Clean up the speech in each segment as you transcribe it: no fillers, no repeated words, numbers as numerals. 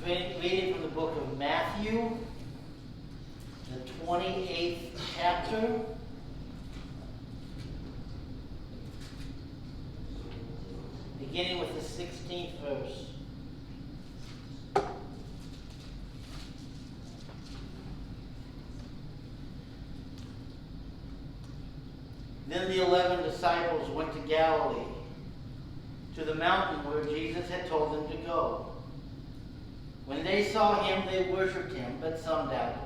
reading from the book of Matthew, the 28th chapter. Beginning with the 16th verse. Then the 11 disciples went to Galilee, to the mountain where Jesus had told them to go. When they saw him, they worshipped him, but some doubted.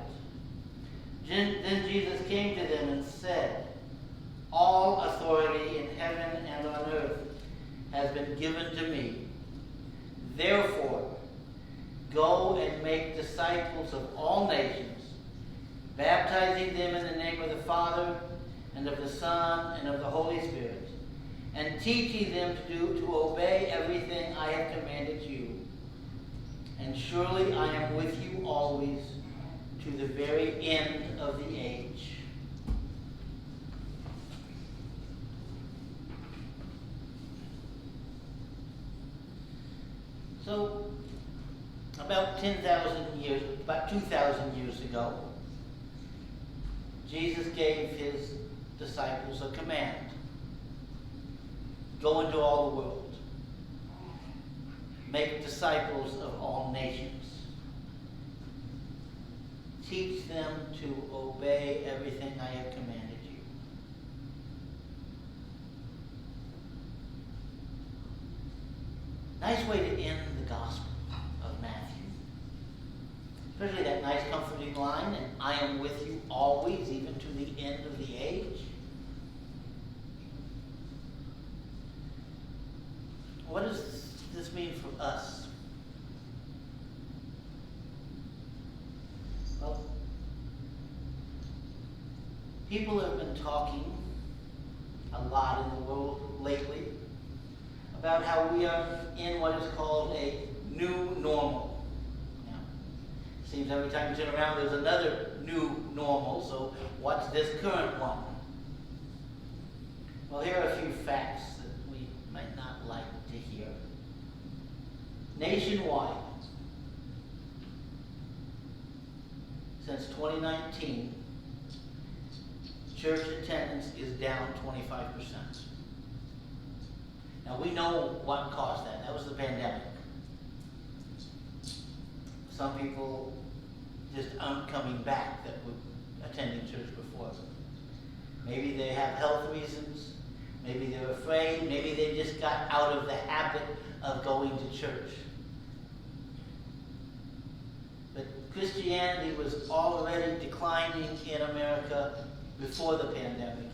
Then Jesus came to them and said, "All authority in heaven and on earth has been given to me. Therefore, go and make disciples of all nations, baptizing them in the name of the Father, and of the Son, and of the Holy Spirit, and teaching them to obey everything I have commanded you. And surely I am with you always, to the very end of the age." So, about 2,000 years ago, Jesus gave his disciples a command. Go into all the world. Make disciples of all nations. Teach them to obey everything I have commanded you. Nice way to end the Gospel of Matthew. Especially that nice comforting line, "And I am with you always, even to the end of the age." What does this mean for us? Well, people have been talking a lot in the world lately about how we are in what is called a new normal. Now, it seems every time you turn around there's another new normal, so what's this current one? Well, here are a few facts that we might not like to hear. Nationwide, since 2019, church attendance is down 25%. Now, we know what caused that. That was the pandemic. Some people just aren't coming back that were attending church before. Maybe they have health reasons. Maybe they're afraid. Maybe they just got out of the habit of going to church. But Christianity was already declining in America before the pandemic.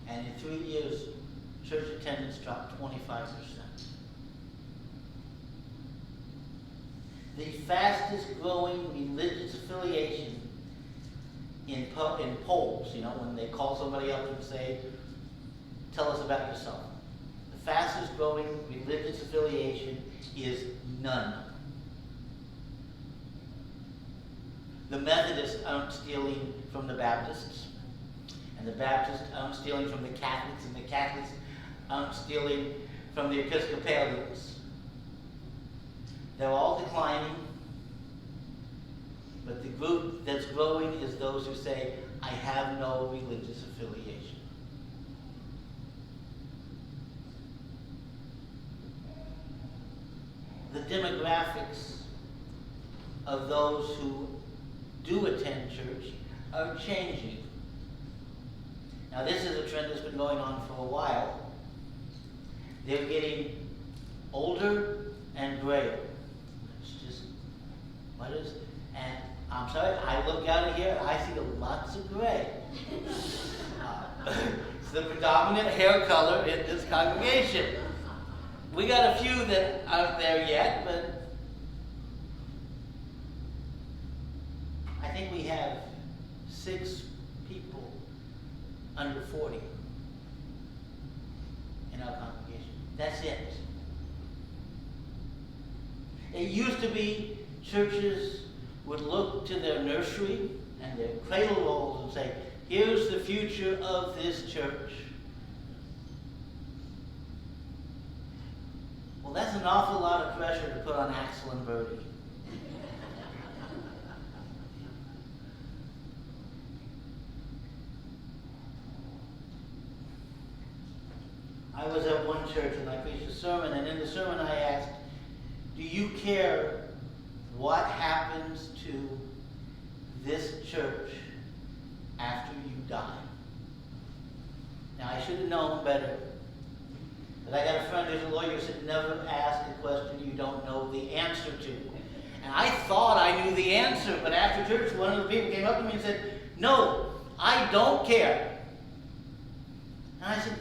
And in 3 years, church attendance dropped 25%. The fastest growing religious affiliation in polls, when they call somebody up and say, "Tell us about yourself." The fastest growing religious affiliation is none. The Methodists aren't stealing from the Baptists, and the Baptists aren't stealing from the Catholics, and the Catholics aren't stealing from the Episcopalians. They're all declining, but the group that's growing is those who say, "I have no religious affiliation." The demographics of those who do attend church are changing. Now, this is a trend that's been going on for a while. They're getting older and grayer. It's just, what is, and I'm sorry, I look out of here and I see lots of gray. It's the predominant hair color in this congregation. We got a few that aren't there yet, but I think we have 6 people under 40 in our congregation. That's it. It used to be churches would look to their nursery and their cradle rolls and say, "Here's the future of this church." Well, that's an awful lot of pressure to put on Axel and Bertie. church and I preached a sermon, and in the sermon I asked, do you care what happens to this church after you die? Now, I should have known better. But I got a friend who's a lawyer who said, never ask a question you don't know the answer to. And I thought I knew the answer, but after church, one of the people came up to me and said, no, I don't care. And I said,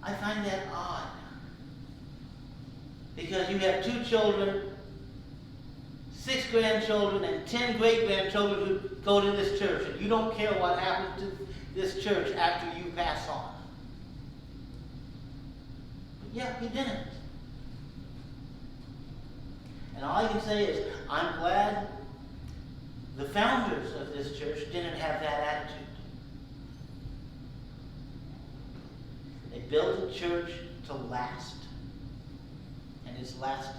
I find that odd. Because you have 2 children, 6 grandchildren, and 10 great-grandchildren who go to this church, and you don't care what happens to this church after you pass on. But yeah, he didn't. And all I can say is, I'm glad the founders of this church didn't have that attitude. They built a church to last. And it's lasted.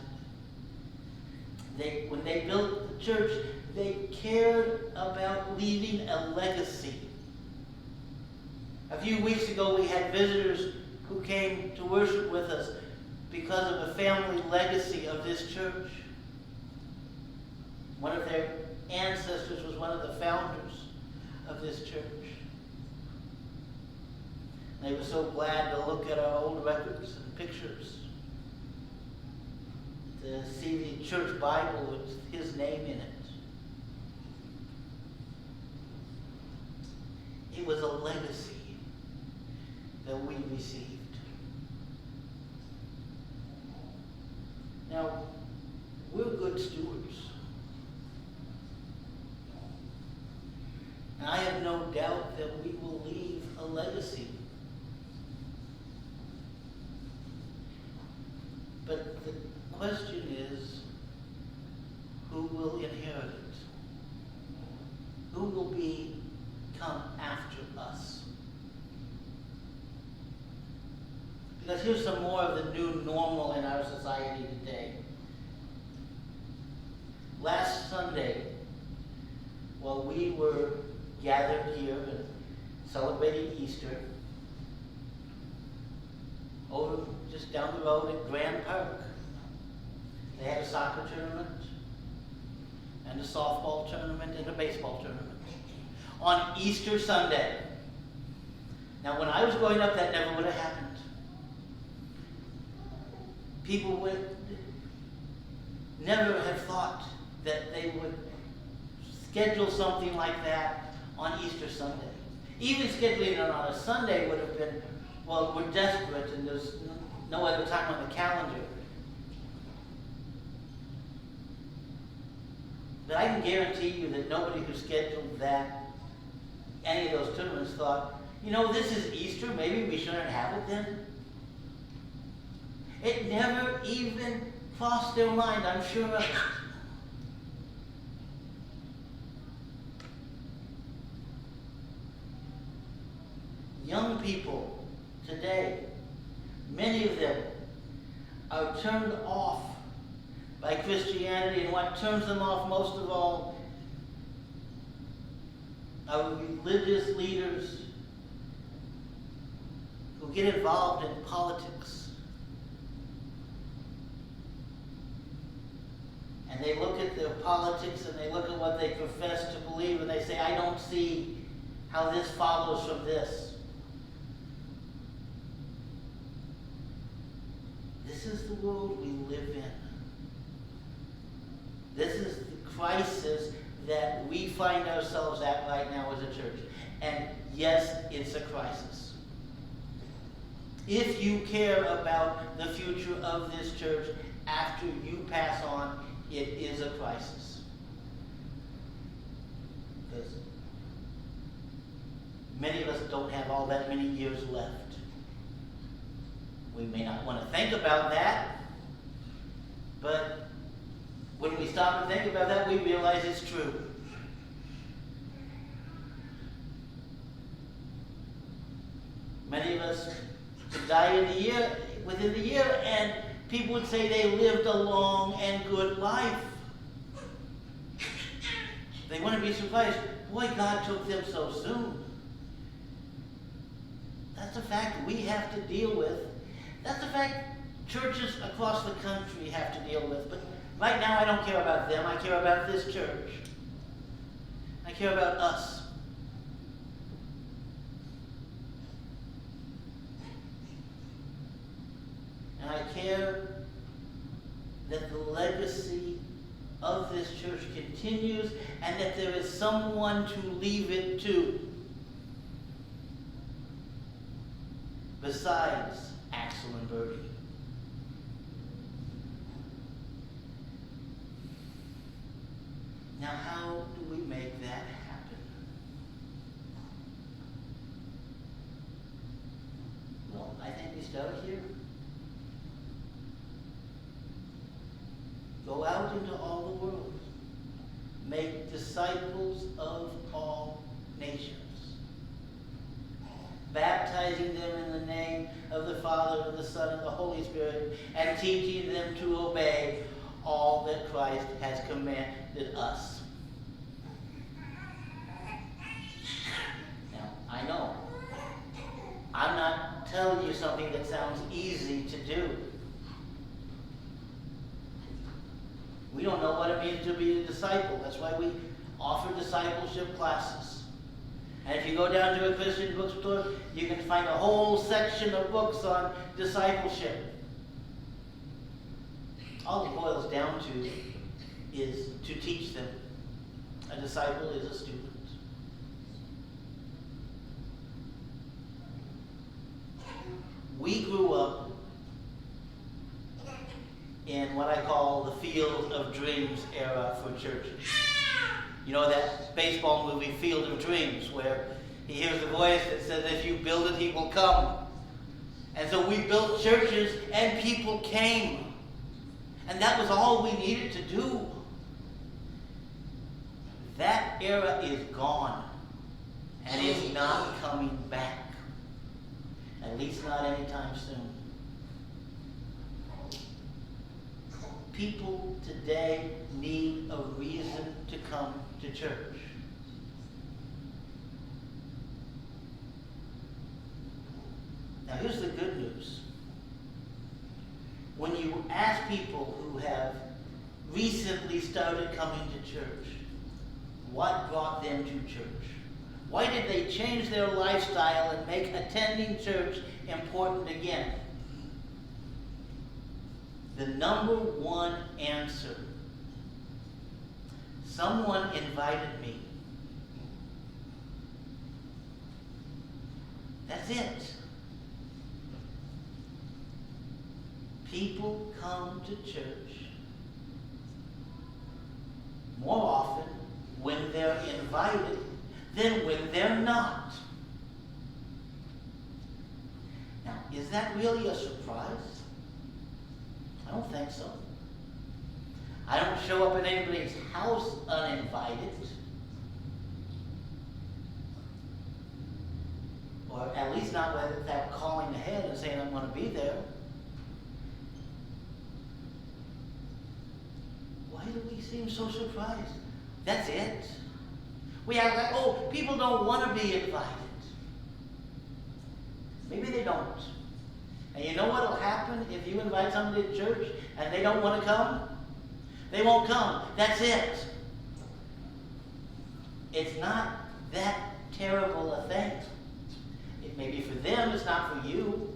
When they built the church, they cared about leaving a legacy. A few weeks ago, we had visitors who came to worship with us because of a family legacy of this church. One of their ancestors was one of the founders of this church. They were so glad to look at our old records and pictures, to see the church Bible with his name in it. It was a legacy that we received. Now, we're good stewards. And I have no doubt that we will leave a legacy. But the question is, who will inherit it? Who will come after us? Because here's some more of the new normal in our society today. Last Sunday, while we were gathered here and celebrating Easter, over just down the road at Grand Park, they had a soccer tournament and a softball tournament and a baseball tournament on Easter Sunday. Now, when I was growing up, that never would have happened. People would never have thought that they would schedule something like that on Easter Sunday. Even scheduling it on a Sunday would have been, well, we're desperate and there's no other time on the calendar. But I can guarantee you that nobody who scheduled any of those tournaments thought, this is Easter, maybe we shouldn't have it then. It never even crossed their mind, I'm sure of it. Young people today, many of them are turned off by Christianity, and what turns them off most of all are religious leaders who get involved in politics. And they look at their politics and they look at what they profess to believe and they say, I don't see how this follows from this. This is the world we live in. This is the crisis that we find ourselves at right now as a church. And yes, it's a crisis. If you care about the future of this church after you pass on, it is a crisis. Because many of us don't have all that many years left. We may not want to think about that, but when we stop and think about that, we realize it's true. Many of us could die within the year, and people would say they lived a long and good life. They wouldn't be surprised. Boy, God took them so soon. That's a fact we have to deal with. That's a fact churches across the country have to deal with. But right now I don't care about them. I care about this church. I care about us. And I care that the legacy of this church continues and that there is someone to leave it to besides Axel and Bertie. Now, how do we make that happen? Well, I think we start here. Go out into all the world. Make disciples of all nations. Baptizing them in the name of the Father, and the Son, and the Holy Spirit, and teaching them to obey all that Christ has commanded us. Now, I know, I'm not telling you something that sounds easy to do. We don't know what it means to be a disciple. That's why we offer discipleship classes. And if you go down to a Christian bookstore, you can find a whole section of books on discipleship. All it boils down to is to teach them. A disciple is a student. We grew up in what I call the Field of Dreams era for churches. You know that baseball movie, Field of Dreams, where he hears the voice that says, if you build it, he will come. And so we built churches and people came. And that was all we needed to do. That era is gone. And is not coming back. At least not anytime soon. People today need a reason to come to church. Now here's the good news. When you ask people who have recently started coming to church, what brought them to church? Why did they change their lifestyle and make attending church important again? The number one answer: someone invited me. That's it. People come to church more often when they're invited than when they're not. Now, is that really a surprise? I don't think so. I don't show up at anybody's house uninvited. Or at least not without calling ahead and saying I'm going to be there. Why do we seem so surprised? That's it. We act like, oh, people don't want to be invited. Maybe they don't. And you know what will happen if you invite somebody to church and they don't want to come? They won't come. That's it. It's not that terrible a thing. It may be for them, it's not for you.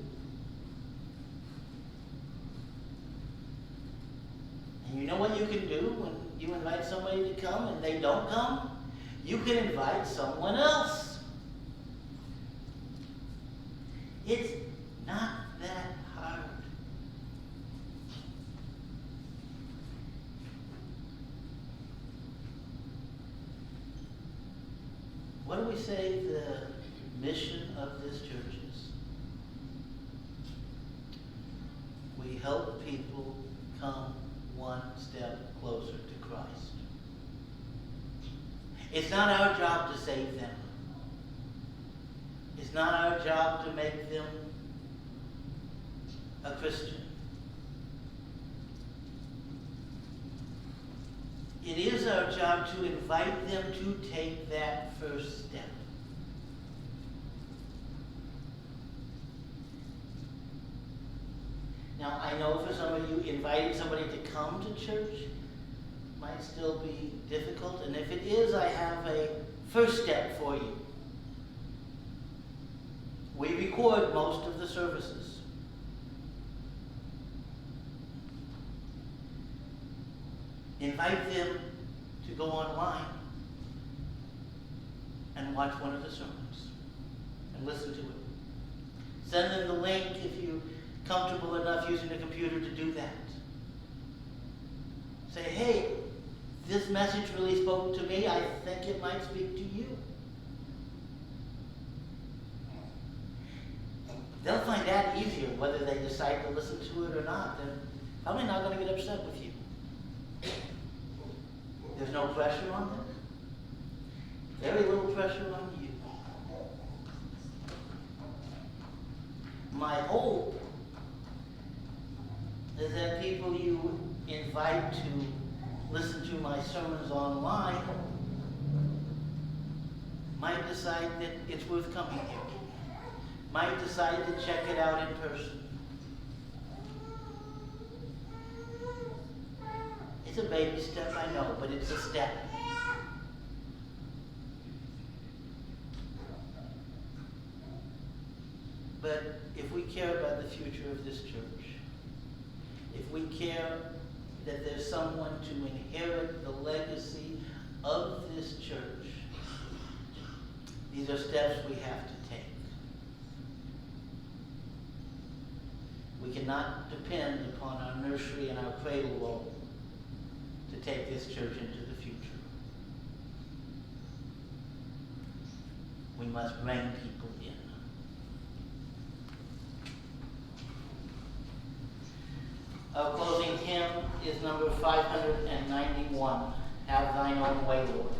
And you know what you can do when you invite somebody to come and they don't come? You can invite someone else. It's not that hard. What do we say the mission of this church is? We help people come one step closer to Christ. It's not our job to save them. It's not our job to make them a Christian. It is our job to invite them to take that first step. Now, I know for some of you, inviting somebody to come to church might still be difficult, and if it is, I have a first step for you. We record most of the services. Invite them to go online and watch one of the sermons and listen to it. Send them the link if you're comfortable enough using a computer to do that. Say, hey, this message really spoke to me. I think it might speak to you. They'll find that easier whether they decide to listen to it or not. They're probably not going to get upset with you. There's no pressure on them. Very little pressure on you. My hope is that people you invite to listen to my sermons online might decide that it's worth coming here. Might decide to check it out in person. It's a baby step, I know, but it's a step. But if we care about the future of this church, if we care that there's someone to inherit the legacy of this church, these are steps we have to take. We cannot depend upon our nursery and our cradle roll to take this church into the future. We must bring people in. Our closing hymn is number 591, Have Thine Own Way, Lord.